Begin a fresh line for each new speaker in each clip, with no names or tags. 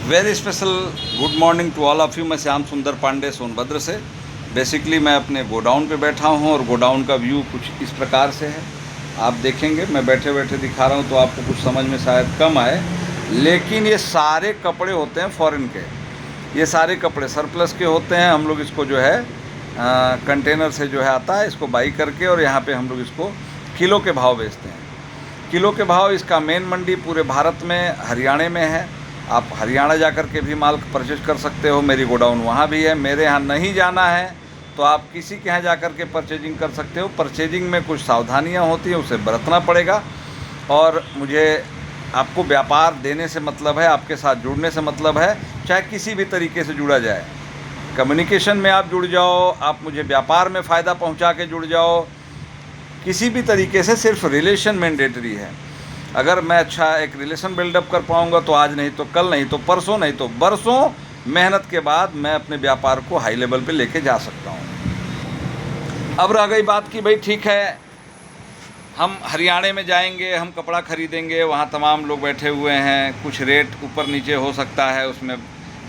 Very special good morning to all of you. मैं श्याम सुंदर पांडे सोनभद्र से। बेसिकली मैं अपने गोडाउन पे बैठा हूँ और गोडाउन का व्यू कुछ इस प्रकार से है। आप देखेंगे, मैं बैठे बैठे दिखा रहा हूँ तो आपको कुछ समझ में शायद कम आए, लेकिन ये सारे कपड़े होते हैं फॉरेन के। ये सारे कपड़े सरप्लस के होते हैं। हम लोग इसको जो है कंटेनर से जो है आता है, इसको बाई करके और यहाँ पे हम लोग इसको किलो के भाव बेचते हैं। किलो के भाव। इसका मेन मंडी पूरे भारत में हरियाणा में है। आप हरियाणा जा कर के भी माल परचेज कर सकते हो। मेरी गोडाउन वहाँ भी है। मेरे यहाँ नहीं जाना है तो आप किसी के यहाँ जा कर के परचेजिंग कर सकते हो। परचेजिंग में कुछ सावधानियाँ होती हैं, उसे बरतना पड़ेगा। और मुझे आपको व्यापार देने से मतलब है, आपके साथ जुड़ने से मतलब है, चाहे किसी भी तरीके से जुड़ा जाए। कम्युनिकेशन में आप जुड़ जाओ, आप मुझे व्यापार में फ़ायदा पहुँचा के जुड़ जाओ, किसी भी तरीके से। सिर्फ रिलेशन मैंडेटरी है। अगर मैं अच्छा एक रिलेशन बिल्डअप कर पाऊँगा तो आज नहीं तो कल, नहीं तो परसों, नहीं तो बरसों मेहनत के बाद मैं अपने व्यापार को हाई लेवल पे लेके जा सकता हूँ। अब रह गई बात कि भाई ठीक है, हम हरियाणा में जाएंगे, हम कपड़ा खरीदेंगे, वहाँ तमाम लोग बैठे हुए हैं, कुछ रेट ऊपर नीचे हो सकता है, उसमें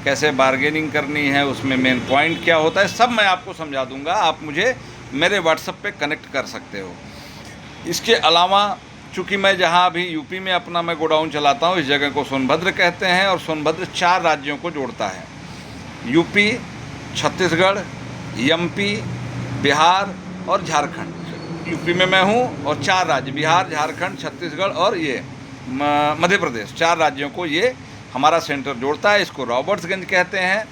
कैसे बार्गेनिंग करनी है, उसमें मेन पॉइंट क्या होता है, सब मैं आपको समझा दूंगा। आप मुझे मेरे व्हाट्सएप पे कनेक्ट कर सकते हो। इसके अलावा चूँकि मैं जहाँ अभी यूपी में अपना मैं गोडाउन चलाता हूँ, इस जगह को सोनभद्र कहते हैं और सोनभद्र 4 राज्यों को जोड़ता है। यूपी, छत्तीसगढ़, एमपी, बिहार और झारखंड। यूपी में मैं हूँ और 4 राज्य, बिहार, झारखंड, छत्तीसगढ़ और ये मध्य प्रदेश, 4 राज्यों को ये हमारा सेंटर जोड़ता है। इसको रॉबर्ट्सगंज कहते हैं।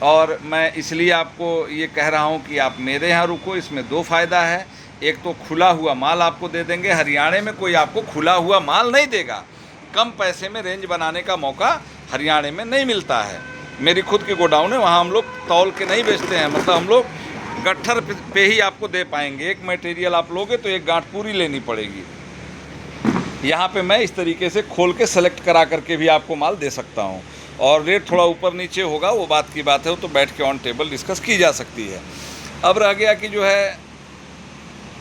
और मैं इसलिए आपको ये कह रहा हूँ कि आप मेरे यहाँ रुको। इसमें 2 फ़ायदा है। एक तो खुला हुआ माल आपको दे देंगे। हरियाणा में कोई आपको खुला हुआ माल नहीं देगा। कम पैसे में रेंज बनाने का मौका हरियाणा में नहीं मिलता है। मेरी खुद की गोडाउन है, वहाँ हम लोग तौल के नहीं बेचते हैं। मतलब हम लोग गट्ठर पे ही आपको दे पाएंगे। एक मटेरियल आप लोगे तो एक गांठ पूरी लेनी पड़ेगी। यहाँ पे मैं इस तरीके से खोल के सेलेक्ट करा करके भी आपको माल दे सकता हूँ। और रेट थोड़ा ऊपर नीचे होगा, वो बात की बात है, वो तो बैठ के ऑन टेबल डिस्कस की जा सकती है। अब रह गया कि जो है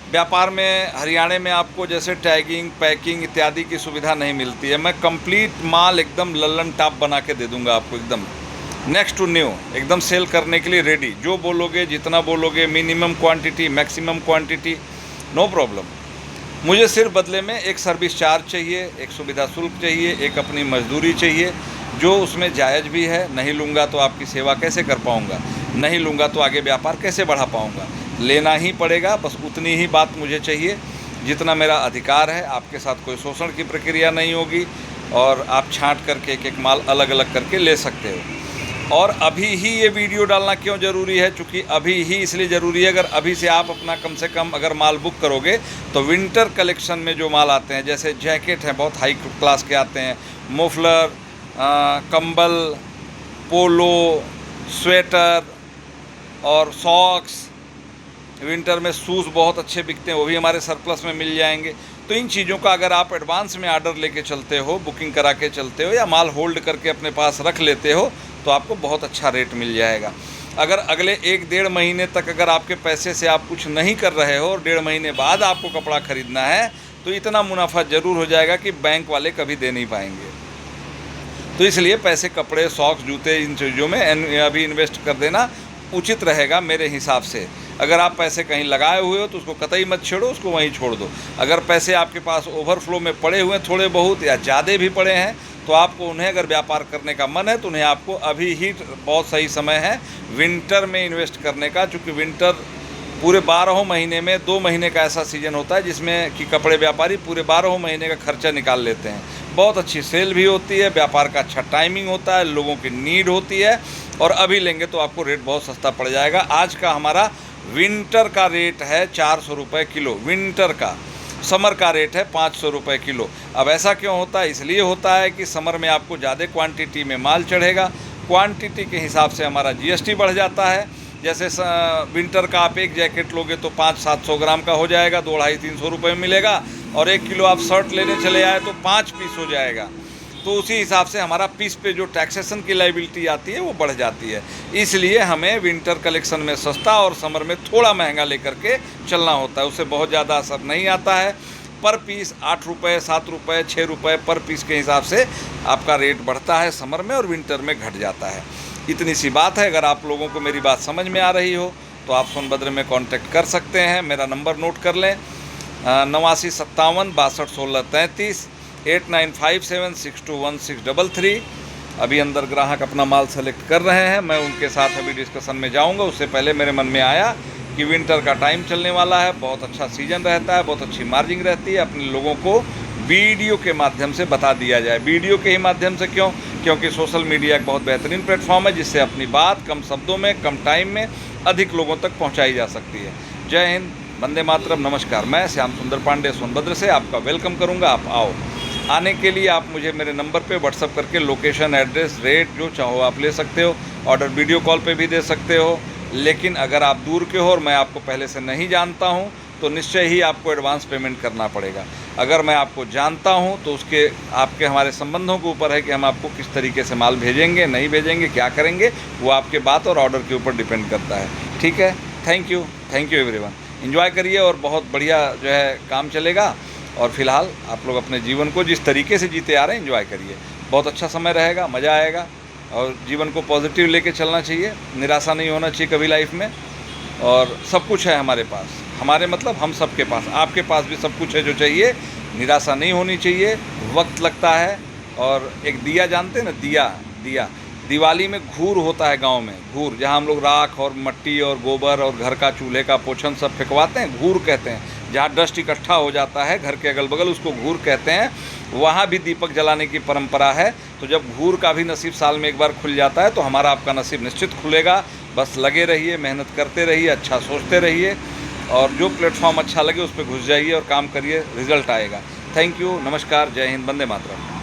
व्यापार में हरियाणा में आपको जैसे टैगिंग, पैकिंग इत्यादि की सुविधा नहीं मिलती है। मैं कंप्लीट माल एकदम लल्लन टॉप बना के दे दूंगा आपको, एकदम नेक्स्ट टू न्यू, एकदम सेल करने के लिए रेडी। जो बोलोगे, जितना बोलोगे, minimum quantity, maximum quantity, no problem. मुझे सिर्फ बदले में एक सर्विस चार्ज चाहिए, एक सुविधा शुल्क चाहिए, एक अपनी मजदूरी चाहिए, जो उसमें जायज़ भी है। नहीं लूँगा तो आपकी सेवा कैसे कर पाऊँगा, नहीं लूँगा तो आगे व्यापार कैसे बढ़ा पाऊँगा। लेना ही पड़ेगा, बस उतनी ही बात मुझे चाहिए जितना मेरा अधिकार है। आपके साथ कोई शोषण की प्रक्रिया नहीं होगी और आप छांट करके एक एक माल अलग अलग करके ले सकते हो। और अभी ही ये वीडियो डालना क्यों ज़रूरी है? चूँकि अभी ही इसलिए ज़रूरी है, अगर अभी से आप अपना कम से कम अगर माल बुक करोगे तो विंटर कलेक्शन में जो माल आते हैं, जैसे जैकेट हैं, बहुत हाई क्लास के आते हैं, मोफलर, कंबल, पोलो, स्वेटर और सॉक्स, विंटर में शूज़ बहुत अच्छे बिकते हैं, वो भी हमारे सरप्लस में मिल जाएंगे। तो इन चीज़ों का अगर आप एडवांस में आर्डर लेके चलते हो, बुकिंग करा के चलते हो, या माल होल्ड करके अपने पास रख लेते हो, तो आपको बहुत अच्छा रेट मिल जाएगा। अगर अगले 1-1.5 महीने तक अगर आपके पैसे से आप कुछ नहीं कर रहे हो और 1.5 महीने बाद आपको कपड़ा ख़रीदना है, तो इतना मुनाफा ज़रूर हो जाएगा कि बैंक वाले कभी दे नहीं पाएंगे। तो इसलिए पैसे कपड़े, सॉक्स, जूते, इन चीज़ों में अभी इन्वेस्ट कर देना उचित रहेगा मेरे हिसाब से। अगर आप पैसे कहीं लगाए हुए हो तो उसको कतई मत छेड़ो, उसको वहीं छोड़ दो। अगर पैसे आपके पास ओवरफ्लो में पड़े हुए हैं, थोड़े बहुत या ज़्यादा भी पड़े हैं, तो आपको उन्हें अगर व्यापार करने का मन है तो उन्हें आपको अभी ही बहुत सही समय है विंटर में इन्वेस्ट करने का। चूँकि विंटर पूरे 12 महीने में 2 महीने का ऐसा सीज़न होता है जिसमें कि कपड़े व्यापारी पूरे 12 महीने का खर्चा निकाल लेते हैं। बहुत अच्छी सेल भी होती है, व्यापार का अच्छा टाइमिंग होता है, लोगों की नीड होती है। और अभी लेंगे तो आपको रेट बहुत सस्ता पड़ जाएगा। आज का हमारा विंटर का रेट है 400 रुपये किलो, विंटर का। समर का रेट है 500 रुपये किलो। अब ऐसा क्यों होता है? इसलिए होता है कि समर में आपको ज़्यादा क्वांटिटी में माल चढ़ेगा, क्वांटिटी के हिसाब से हमारा जीएसटी बढ़ जाता है। जैसे विंटर का आप एक जैकेट लोगे तो 500-700 ग्राम का हो जाएगा, 200-300 रुपये में मिलेगा। और 1 किलो आप शर्ट लेने चले आए तो 5 पीस हो जाएगा। तो उसी हिसाब से हमारा पीस पे जो टैक्सेशन की लायबिलिटी आती है वो बढ़ जाती है। इसलिए हमें विंटर कलेक्शन में सस्ता और समर में थोड़ा महंगा लेकर के चलना होता है। उससे बहुत ज़्यादा असर नहीं आता है। पर पीस 8 रुपये, 7 रुपये, 6 रुपये पर पीस के हिसाब से आपका रेट बढ़ता है समर में, और विंटर में घट जाता है। इतनी सी बात है। अगर आप लोगों को मेरी बात समझ में आ रही हो तो आप सोनभद्र में कांटेक्ट कर सकते हैं। मेरा नंबर नोट कर लें, 8957 62 16 33, 8957 621633। अभी अंदर ग्राहक अपना माल सेलेक्ट कर रहे हैं, मैं उनके साथ अभी डिस्कशन में जाऊंगा। उससे पहले मेरे मन में आया कि विंटर का टाइम चलने वाला है, बहुत अच्छा सीजन रहता है, बहुत अच्छी मार्जिन रहती है, अपने लोगों को वीडियो के माध्यम से बता दिया जाए। वीडियो के ही माध्यम से क्यों? क्योंकि सोशल मीडिया एक बहुत बेहतरीन प्लेटफॉर्म है जिससे अपनी बात कम शब्दों में, कम टाइम में अधिक लोगों तक पहुंचाई जा सकती है। जय हिंद, वंदे मातरम, नमस्कार। मैं श्याम सुंदर पांडे सोनभद्र से आपका वेलकम करूंगा। आप आओ। आने के लिए आप मुझे मेरे नंबर पे व्हाट्सअप करके लोकेशन, एड्रेस, रेट जो चाहो आप ले सकते हो। ऑर्डर वीडियो कॉल पे भी दे सकते हो। लेकिन अगर आप दूर के हो और मैं आपको पहले से नहीं जानता हूं तो निश्चय ही आपको एडवांस पेमेंट करना पड़ेगा। अगर मैं आपको जानता हूं तो उसके आपके हमारे संबंधों के ऊपर है कि हम आपको किस तरीके से माल भेजेंगे, नहीं भेजेंगे, क्या करेंगे, वो आपके बात और ऑर्डर के ऊपर डिपेंड करता है। ठीक है, थैंक यू एवरीवन। एंजॉय करिए और बहुत बढ़िया जो है काम चलेगा। और फिलहाल आप लोग अपने जीवन को जिस तरीके से जीते आ रहे हैं एंजॉय करिए। बहुत अच्छा समय रहेगा, मज़ा आएगा, और जीवन को पॉजिटिव लेके चलना चाहिए। निराशा नहीं होना चाहिए कभी लाइफ में। और सब कुछ है हमारे पास, हमारे मतलब हम सबके पास, आपके पास भी सब कुछ है जो चाहिए। निराशा नहीं होनी चाहिए। वक्त लगता है। और एक दिया जानते हैं ना, दिया दिवाली में घूर होता है गांव में, घूर, जहां हम लोग राख और मट्टी और गोबर और घर का चूल्हे का पोछन सब फेंकवाते हैं, घूर कहते हैं। जहां डस्ट इकट्ठा हो जाता है घर के अगल बगल, उसको घूर कहते हैं। वहाँ भी दीपक जलाने की परंपरा है। तो जब घूर का भी नसीब साल में एक बार खुल जाता है तो हमारा आपका नसीब निश्चित खुलेगा। बस लगे रहिए, मेहनत करते रहिए, अच्छा सोचते रहिए, और जो प्लेटफॉर्म अच्छा लगे उस पर घुस जाइए और काम करिए, रिजल्ट आएगा। थैंक यू, नमस्कार, जय हिंद, वंदे मातरम।